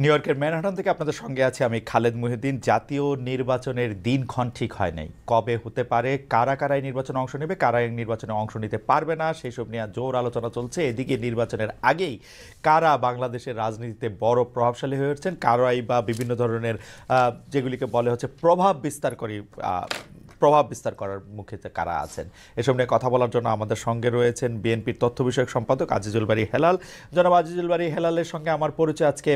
New ইয়র্কের Manhattan থেকে আপনাদের সঙ্গে আছি আমি খালেদ মুহিউদ্দিন। জাতীয় নির্বাচনের দিনক্ষণ ঠিক হয় নাই, কবে হতে পারে, কারা কারা এই নির্বাচনে অংশ নেবে, কারা এই নির্বাচনে অংশ নিতে পারবে না, সেই সব নিয়ে জোর আলোচনা চলছে। এদিকে নির্বাচনের আগেই কারা বাংলাদেশের রাজনীতিতে বড় প্রভাবশালী হয়ে উঠছেন, কারাই বা বিভিন্ন ধরনের যেগুলিকে বলে হচ্ছে প্রভাব বিস্তার করার মুখে কারা আছেন, এসব নিয়ে কথা বলার জন্য আমাদের সঙ্গে রয়েছেন বিএনপির তথ্য বিষয়ক সম্পাদক আজিজুল বারী হেলাল। জনাব আজিজুল বারী হেলালের সঙ্গে আমার পরিচয় আজকে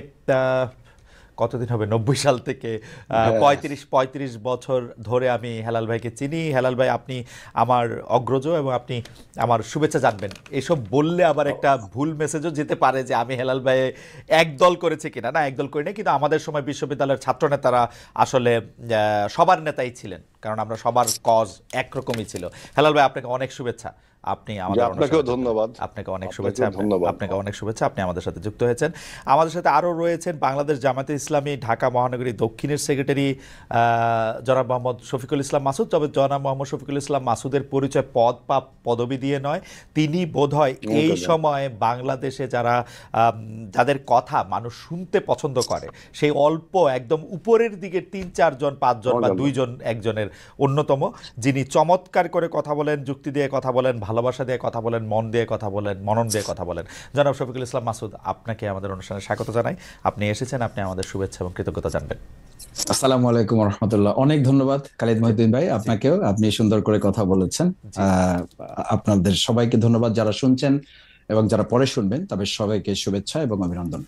কতদিন হবে, 90 সাল থেকে 35 বছর ধরে আমি হেলাল ভাইকে চিনি। হেলাল ভাই, আপনি আমার অগ্রজ এবং আপনি আমার শুভেচ্ছা জানবেন। এসব বললে আবার একটা ভুল মেসেজও যেতে পারে যে আমি হেলাল ভাই একদল করেছে কিনা। না, একদল করি না, কিন্তু আমাদের সময় বিশ্ববিদ্যালয়ের ছাত্র নেতারা আসলে সবার নেতাই ছিলেন, কারণ আমরা সবার কজ একরকমই ছিল। হেলাল ভাই, আপনাকে অনেক শুভেচ্ছা। আপনি আমাদের আপনাকেও ধন্যবাদ। আপনাকে অনেক শুভেচ্ছা। আপনাকে অনেক শুভেচ্ছা, আপনি আমাদের সাথে যুক্ত হয়েছেন। আমাদের সাথে আরও রয়েছেন বাংলাদেশ জামায়াতে ইসলামী ঢাকা মহানগরী দক্ষিণের সেক্রেটারি জনাব মোহাম্মদ শফিকুল ইসলাম মাসুদ। তবে জনাব মোহাম্মদ শফিকুল ইসলাম মাসুদের পরিচয় পদ বা পদবি দিয়ে নয়, তিনি বোধহয় এই সময় বাংলাদেশে যাদের কথা মানুষ শুনতে পছন্দ করে, সেই অল্প একদম উপরের দিকের 3-4 জন 5 জন বা 2 জন একজনের অন্যতম, যিনি চমৎকার করে কথা বলেন, যুক্তি দিয়ে কথা বলেন, ভালোবাসা দিয়ে কথা বলেন, মন দিয়ে কথা বলেন, মনন দিয়ে কথা বলেন। জনাব শফিকুল ইসলাম মাসুদ, আপনাকে আমাদের অনুষ্ঠানে স্বাগত জানাই। আপনি এসেছেন, আপনি আমাদের শুভেচ্ছা এবং কৃতজ্ঞতা জানবেন। আসসালামু আলাইকুম ওয়া রাহমাতুল্লাহ। অনেক ধন্যবাদ খালিদ মুহিউদ্দিন ভাই, আপনাকেও। আপনি সুন্দর করে কথা বলেছেন। আপনাদের সবাইকে ধন্যবাদ, যারা শুনছেন এবং যারা পরে শুনবেন তাদের সবাইকে শুভেচ্ছা এবং অভিনন্দন।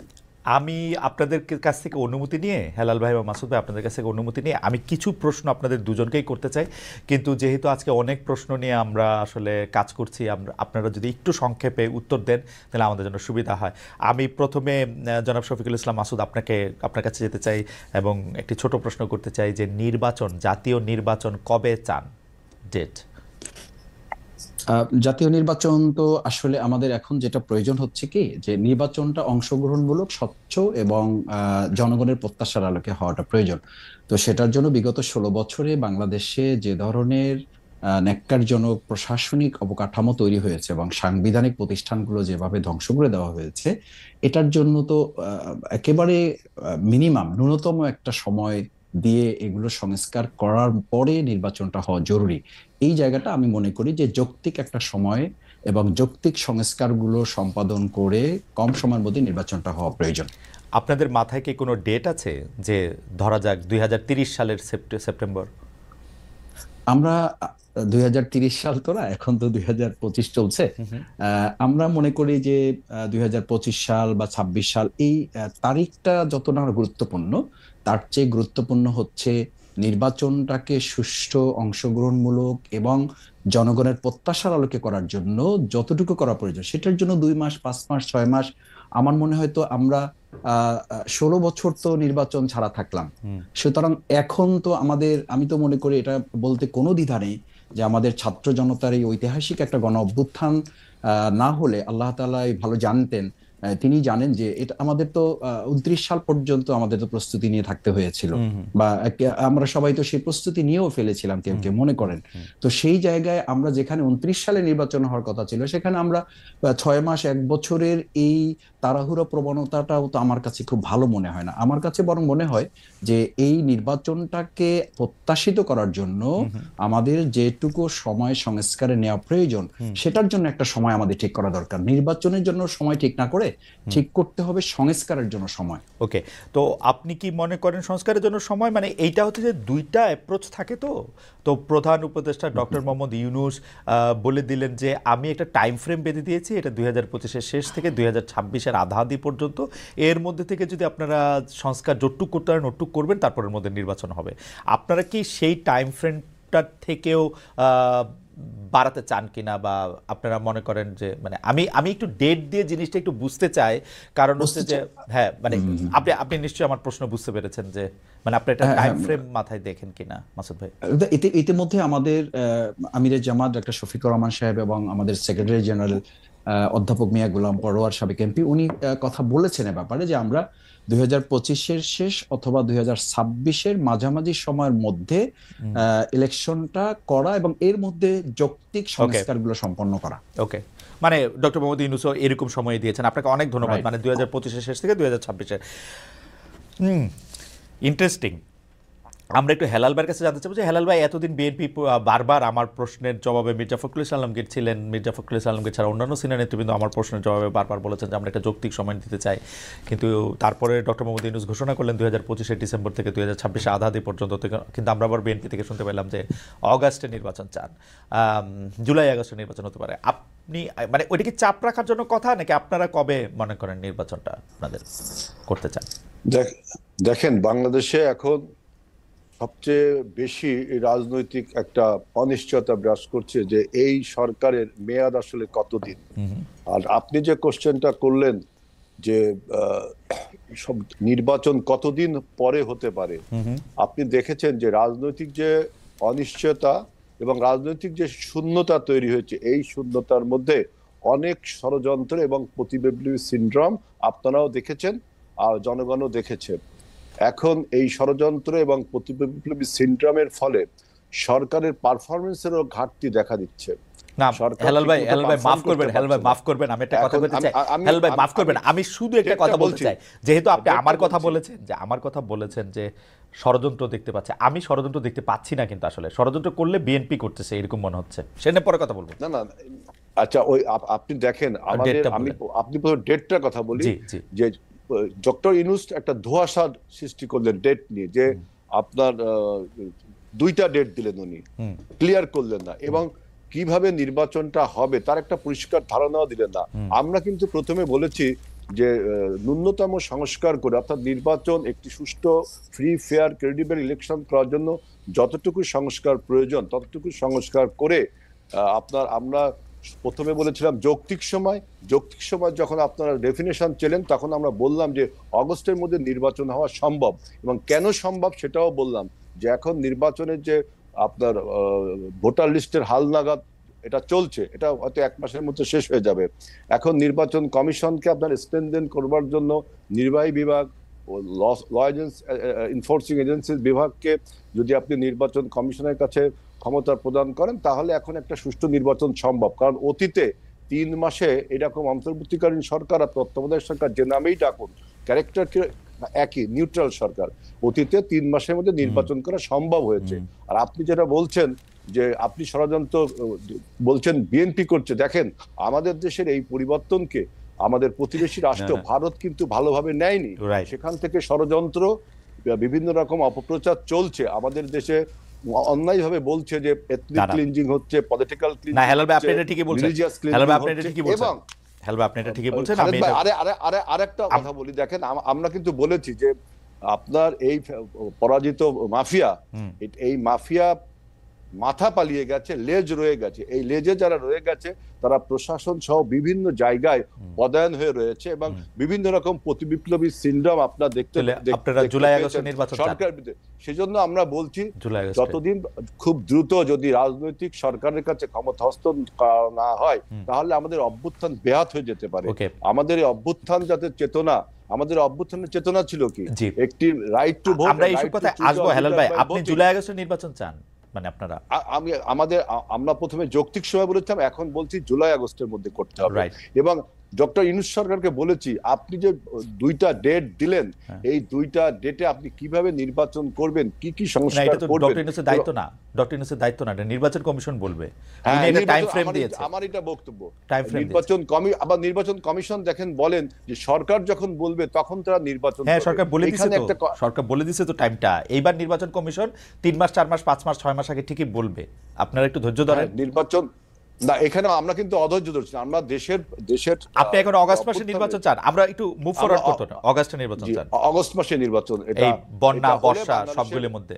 আমি আপনাদের কাছ থেকে অনুমতি নিয়ে, হেলাল ভাই বা মাসুদ ভাই, আপনাদের কাছ থেকে অনুমতি নিয়ে আমি কিছু প্রশ্ন আপনাদের দুজনকেই করতে চাই, কিন্তু যেহেতু আজকে অনেক প্রশ্ন নিয়ে আমরা আসলে কাজ করছি, আপনারা যদি একটু সংক্ষেপে উত্তর দেন তাহলে আমাদের জন্য সুবিধা হয়। আমি প্রথমে জনাব শফিকুল ইসলাম মাসুদ, আপনার কাছে যেতে চাই এবং একটি ছোট প্রশ্ন করতে চাই যে জাতীয় নির্বাচন কবে চান, ডেট? জাতীয় নির্বাচন তো আসলে আমাদের এখন যেটা প্রয়োজন হচ্ছে কি, যে নির্বাচনটা অংশগ্রহণমূলক, স্বচ্ছ এবং জনগণের প্রত্যাশার আলোকে হওয়াটা প্রয়োজন। তো সেটার জন্য বিগত 16 বছরে বাংলাদেশে যে ধরনের ন্যাক্কারজনক প্রশাসনিক অবকাঠামো তৈরি হয়েছে এবং সাংবিধানিক প্রতিষ্ঠানগুলো যেভাবে ধ্বংস করে দেওয়া হয়েছে, এটার জন্য তো একেবারে মিনিমাম ন্যূনতম একটা সময় দিয়ে এগুলো সংস্কার করার পরে নির্বাচনটা হওয়া জরুরি। এই জায়গাটা আমি মনে করি যে যৌক্তিক একটা সময় এবং যৌক্তিক সংস্কারগুলো সম্পাদন করে কম সময়ের মধ্যে নির্বাচনটা হওয়া প্রয়োজন। আপনাদের মাথায় কি কোনো ডেট আছে, যে ধরা যাক 2030 সালের সেপ্টেম্বর? আমরা 2030 সাল তো না, এখন তো 2025 চলছে। আমরা মনে করি যে 2025 সাল বা 26 সাল, এই তারিখটা যত না গুরুত্বপূর্ণ, তার চেয়ে গুরুত্বপূর্ণ হচ্ছে নির্বাচনটাকে সুষ্ঠু, অংশগ্রহণমূলক এবং জনগণের প্রত্যাশার আলোকে করার জন্য যতটুকু করা প্রয়োজন, সেটার জন্য 2 মাস, 5 মাস, 6 মাস। আমার মনে হয় তো আমরা 16 বছর তো নির্বাচন ছাড়া থাকলাম। সুতরাং এখন তো আমি তো মনে করি, এটা বলতে কোনো দ্বিধা নেই, যে আমাদের ছাত্র জনতার এই ঐতিহাসিক একটা গণ অভ্যুত্থান না হলে, আল্লাহ তাআলা ভালো জানতেন, তিনি জানেন যে এটা আমাদের তো 29 সাল পর্যন্ত আমাদের তো প্রস্তুতি নিয়ে থাকতে হয়েছিল, বা আমরা সবাই তো সেই প্রস্তুতি নিয়েও ফেলেছিলাম, কেউ কেউ মনে করেন। তো সেই জায়গায় আমরা যেখানে 29 সালে নির্বাচন হওয়ার কথা ছিল, সেখানে আমরা 6 মাস, 1 বছরের এই তাড়াহুড়ো প্রবণতাটাও তো আমার কাছে খুব ভালো মনে হয় না। আমার কাছে বরং মনে হয় যে এই নির্বাচনটাকে প্রত্যাশিত করার জন্য আমাদের যেটুকু সময় সংস্কারে নেওয়া প্রয়োজন, সেটার জন্য একটা সময় আমাদের ঠিক করা দরকার। নির্বাচনের জন্য সময় ঠিক না করে ঠিক করতে হবে সংস্কারের জন্য সময়। ওকে, তো আপনি কি মনে করেন সংস্কারের জন্য সময়, মানে এইটা হচ্ছে যে দুইটা অ্যাপ্রোচ থাকে। তো প্রধান উপদেষ্টা ডক্টর মোহাম্মদ ইউনূস বলে দিলেন যে আমি একটা টাইম ফ্রেম বেঁধে দিয়েছি, এটা 2025-এর শেষ থেকে 2026-এর আধাআধি পর্যন্ত, এর মধ্যে থেকে যদি আপনারা সংস্কার যতটুক করতে পারেন ওটুক করবেন, তারপরের মধ্যে নির্বাচন হবে। আপনারা কি সেই টাইম ফ্রেমটার থেকেও বাড়াতে চান কিনা, বা আপনারা মনে করেন যে, মানে আমি একটু ডেট দিয়ে জিনিসটা একটু বুঝতে চাই, কারণ হচ্ছে যে হ্যাঁ, মানে আপনি নিশ্চয়ই আমার প্রশ্ন বুঝতে পেরেছেন, যে মানে আপনি একটা টাইম ফ্রেম মাথায় দেখেন কিনা মাসুদ ভাই? ইতিমধ্যে আমাদের আমিরে জামাত ডক্টর শফিকুর রহমান সাহেব এবং আমাদের সেক্রেটারি জেনারেল অধ্যাপক মিয়া গোলাম পরোয়ার, সাবেক এমপি, উনি কথা বলেছেন এ ব্যাপারে, যে আমরা 2025-এর শেষ অথবা 2026-এর মাঝামাঝি সময়ের মধ্যে ইলেকশনটা করা এবং এর মধ্যে যৌক্তিক সংস্কারগুলো সম্পন্ন করা। ওকে, মানে ডক্টর মোহাম্মদ ইউনূসও এরকম সময় দিয়েছেন। আপনাকে অনেক ধন্যবাদ। মানে 2025-এর শেষ থেকে 2026-এর। ইন্টারেস্টিং। আমরা একটু হেলাল ভাইয়ের কাছে জানতে চাবো যে হেলাল ভাই এতদিন বিএনপি বারবার আমার প্রশ্নের জবাবে মির্জা ফখরুল ইসলাম আলমগীর ছিলেন, মির্জা ফখরুল ইসলাম আলমগীর ছাড়া অন্যান্য সিনিয়র নেতৃবৃন্দ আমার প্রশ্নের জবাবে বারবার বলেছেন যে আমরা একটা যৌক্তিক সময় দিতে চাই, কিন্তু তারপরে ডক্টর মোহাম্মদ ইউনূস ঘোষণা করলেন 2025 ডিসেম্বর থেকে 2026 আধাদি পর্যন্ত, কিন্তু আমরা আবার বিএনপি থেকে শুনতে পেলাম যে অগাস্টে নির্বাচন চান, জুলাই আগস্টে নির্বাচন হতে পারে। আপনি মানে ওইটা কি চাপ রাখার জন্য কথা, নাকি আপনারা কবে মনে করেন নির্বাচনটা আপনাদের করতে চান? দেখেন, বাংলাদেশে এখন সবচেয়ে বেশি রাজনৈতিক একটা অনিশ্চয়তা বিরাজ করছে যে এই সরকারের মেয়াদ আসলে কতদিন। আর আপনি যে কোশ্চেনটা করলেন যে সব নির্বাচন কতদিন পরে হতে পারে, আপনি দেখেছেন যে রাজনৈতিক যে অনিশ্চয়তা এবং রাজনৈতিক যে শূন্যতা তৈরি হয়েছে, এই শূন্যতার মধ্যে অনেক ষড়যন্ত্র এবং প্রতিবিপ্লবী সিনড্রোম আপনারাও দেখেছেন আর জনগণও দেখেছে। এখন এই ষড়যন্ত্র এবং প্রতিবিপ্লবী সিনড্রোমের ফলে সরকারের পারফরমেন্সেরও ঘাটতি দেখা দিচ্ছে। আমি শুধু একটা কথা বলতে চাই, যেহেতু আপনি আমার কথা বলেছেন যে ষড়যন্ত্র দেখতে পাচ্ছে, আমি ষড়যন্ত্র দেখতে পাচ্ছি না, কিন্তু আসলে ষড়যন্ত্র করলে বিএনপি করতেছে এরকম মনে হচ্ছে, সেটা পরে কথা বলবো। না না, আচ্ছা, ওই আপনি দেখেন আমাদের, আপনি ডেটটার কথা বলি যে ডক্টর ইউনূস একটা ধোঁয়াশা সৃষ্টি করলেন ডেট নিয়ে, যে আপনার 2টা ডেট দিলেন, উনি ক্লিয়ার করলেন না, এবং কিভাবে নির্বাচনটা হবে তার একটা পরিষ্কার ধারণাও দিলেন না। আমরা কিন্তু প্রথমে বলেছি যে ন্যূনতম সংস্কার করে, অর্থাৎ নির্বাচন একটি সুষ্ঠু, ফ্রি, ফেয়ার, ক্রেডিবল ইলেকশন করার জন্য যতটুকু সংস্কার প্রয়োজন ততটুকু সংস্কার করে আমরা প্রথমে বলেছিলাম যৌক্তিক সময় যখন আপনারা ডেফিনেশন ছিলেন তখন আমরা বললাম যে অগস্টের মধ্যে নির্বাচন হওয়া সম্ভব, এবং কেন সম্ভব সেটাও বললাম, যে এখন নির্বাচনের যে আপনার ভোটার লিস্টের হালনাগাদ এটা চলছে, এটা হয়তো 1 মাসের মধ্যে শেষ হয়ে যাবে। এখন নির্বাচন কমিশনকে আপনার স্ট্রেনথেন করবার জন্য নির্বাহী বিভাগ ও ল এনফোর্সিং এজেন্সির বিভাগকে যদি আপনি নির্বাচন কমিশনের কাছে ক্ষমতা প্রদান করেন, তাহলে এখন একটা সুষ্ঠু নির্বাচন সম্ভব। কারণ অতীতে 3 মাসে এরকম অন্তর্বর্তীকালীন সরকার আর তত্ত্বাবধায়ক সরকার, যে নামেই ডাকুন, ক্যারেক্টার একই, নিউট্রাল সরকার, অতীতে 3 মাসের মধ্যে নির্বাচন করা সম্ভব হয়েছে। আর আপনি যেটা বলছেন যে আপনি ষড়যন্ত্র বলছেন বিএনপি করছে, দেখেন আমাদের দেশের এই পরিবর্তনকে আমাদের প্রতিবেশী রাষ্ট্র ভারত কিন্তু ভালোভাবে নেয়নি। সেখান থেকে ষড়যন্ত্র, বিভিন্ন রকম অপপ্রচার চলছে। আমাদের দেশে অন্যায়ভাবে বলছে যে এথনিক ক্লিনজিং হচ্ছে, পলিটিক্যাল ক্লিনজিং, না হেলাল ভাই আপনি এটা ঠিকই বলছেন, রিলিজিয়াস হেলাল ভাই আপনি এটা ঠিকই বলছেন, এবং হেলাল ভাই আপনি এটা ঠিকই বলছেন। আমি আরেকটা কথা বলি, দেখেন আমরা কিন্তু বলেছি যে আপনার এই পরাজিত মাফিয়া, এই মাফিয়া মাথা পালিয়ে গেছে, লেজ রয়ে গেছে। এই লেজে যারা রয়ে গেছে তারা প্রশাসন সহ বিভিন্ন জায়গায় পদায়ন হয়ে রয়েছে, এবং বিভিন্ন রকম প্রতিবিপ্লবী সিনড্রোম আপনার দেখতে জুলাই আগস্টে নির্বাচন সরকার। সেজন্য আমরা বলছি যতদিন খুব দ্রুত যদি রাজনৈতিক সরকারের কাছে ক্ষমতা হস্তান্তর না হয়, তাহলে আমাদের অভ্যুত্থান ব্যাহত হয়ে যেতে পারে। আমাদের এই অভ্যুত্থান যাতে চেতনা, আমাদের অভ্যুত্থানের চেতনা ছিল কি, একটি রাইট টু ভোট। আমরা এই কথায় আসবো হেলাল ভাই, আপনি জুলাই আগস্টে নির্বাচন চান মানে আপনারা? আমরা প্রথমে যৌক্তিক সময় বলেছিলাম, এখন বলছি জুলাই আগস্টের মধ্যে করতে হবে। এবং ডক্টর ইউনূস সরকারকে বলেছি, আপনি যে 2টা ডেট দিলেন, এই 2টা ডেটে আপনি কিভাবে নির্বাচন করবেন, কি কি সংস্কার করবেন, ডক্টর ইউনূসের দায়িত্ব না, ডক্টর ইউনূসের দায়িত্ব না, এটা নির্বাচন কমিশন বলবে। টাইম ফ্রেম দিয়েছে, আমার এটা বক্তব্য। নির্বাচন কমিশন দেখেন বলেন যে সরকার যখন বলবে তখন তারা নির্বাচন, সরকার বলে দিয়েছে তো, সরকার বলে দিয়েছে তো টাইমটা। এইবার নির্বাচন কমিশন 3 মাস 4 মাস 5 মাস 6 মাস আগে ঠিকই বলবে, আপনারা একটু ধৈর্য ধরেন। নির্বাচন না, এখানে আমরা কিন্তু অধৈর্য ধরছি, আমরা দেশের আপনি এখন অগস্ট মাসে নির্বাচন চান, আমরা একটু মুভ ফরওয়ার্ড করতে না, অগস্টে নির্বাচন চান, অগস্ট মাসে নির্বাচন। এটা বন্যা বর্ষা সবগুলোর মধ্যে,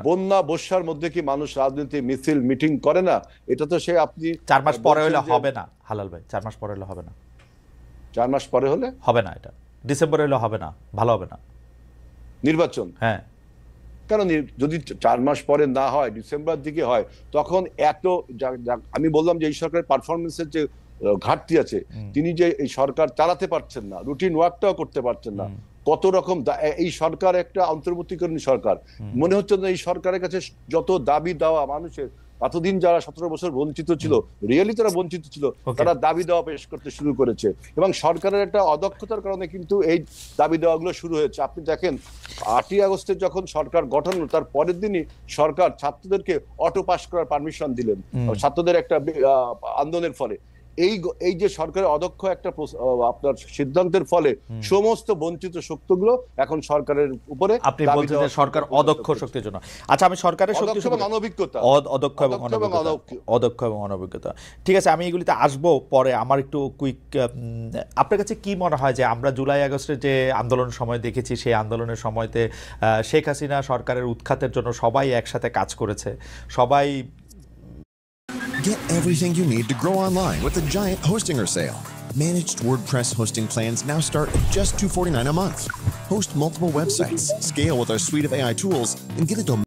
বন্যা বর্ষার মধ্যে কি মানুষ রাজনীতি মিছিল মিটিং করে না? এটা তো সে আপনি 4 মাস পরে হলে হবে না হালাল ভাই, 4 মাস পরে হলে হবে না, 4 মাস পরে হলে হবে না, এটা ডিসেম্বরে হলে হবে না, ভালো হবে না নির্বাচন। হ্যাঁ, কারণ যদি 4 মাস পরে না হয়, ডিসেম্বর দিকে হয়, তখন এত, আমি বললাম যে এই সরকারের পারফরমেন্সের যে ঘাটতি আছে, তিনি যে এই সরকার চালাতে পারছেন না, রুটিন ওয়ার্কটাও করতে পারছেন না, কত রকম এই সরকার একটা অন্তর্বর্তীকালীন সরকার, মনে হচ্ছে না এই সরকারের কাছে যত দাবি দেওয়া মানুষের, এতদিন যারা 17 বছর বঞ্চিত ছিল, রিয়েলি তারা বঞ্চিত ছিল, তারা দাবি দেওয়া পেশ করতে শুরু করেছে এবং সরকারের একটা অদক্ষতার কারণে কিন্তু এই দাবি দেওয়াগুলো শুরু হয়েছে। আপনি দেখেন 8ই আগস্টে যখন সরকার গঠন হলো তার পরের দিনই সরকার ছাত্রদেরকে অটো পাস করার পারমিশন দিলেন ছাত্রদের একটা আন্দোলনের ফলে। এই যে সরকারের অদক্ষ একটা আপনার সিদ্ধান্তের ফলে সমস্ত বঞ্চিত শক্তিগুলো এখন সরকারের উপরে, আপনি বলছেন যে সরকার অদক্ষ শক্তির জন্য। আচ্ছা, আমি সরকারের শক্তি এবং অনভিজ্ঞতা, অদক্ষ এবং অনভিজ্ঞতা, ঠিক আছে, আমি এগুলিতে আসবো পরে। আমার একটু কুইক, আপনার কাছে কি মনে হয় যে আমরা জুলাই আগস্টে যে আন্দোলনের সময় দেখেছি, সেই আন্দোলনের সময়তে শেখ হাসিনা সরকারের উৎখাতের জন্য সবাই একসাথে কাজ করেছে, সবাই Get everything you need to grow online with the Giant Hostinger sale. Managed WordPress hosting plans now start at just $249 a month. Host multiple websites, scale with our suite of AI tools, and get a domain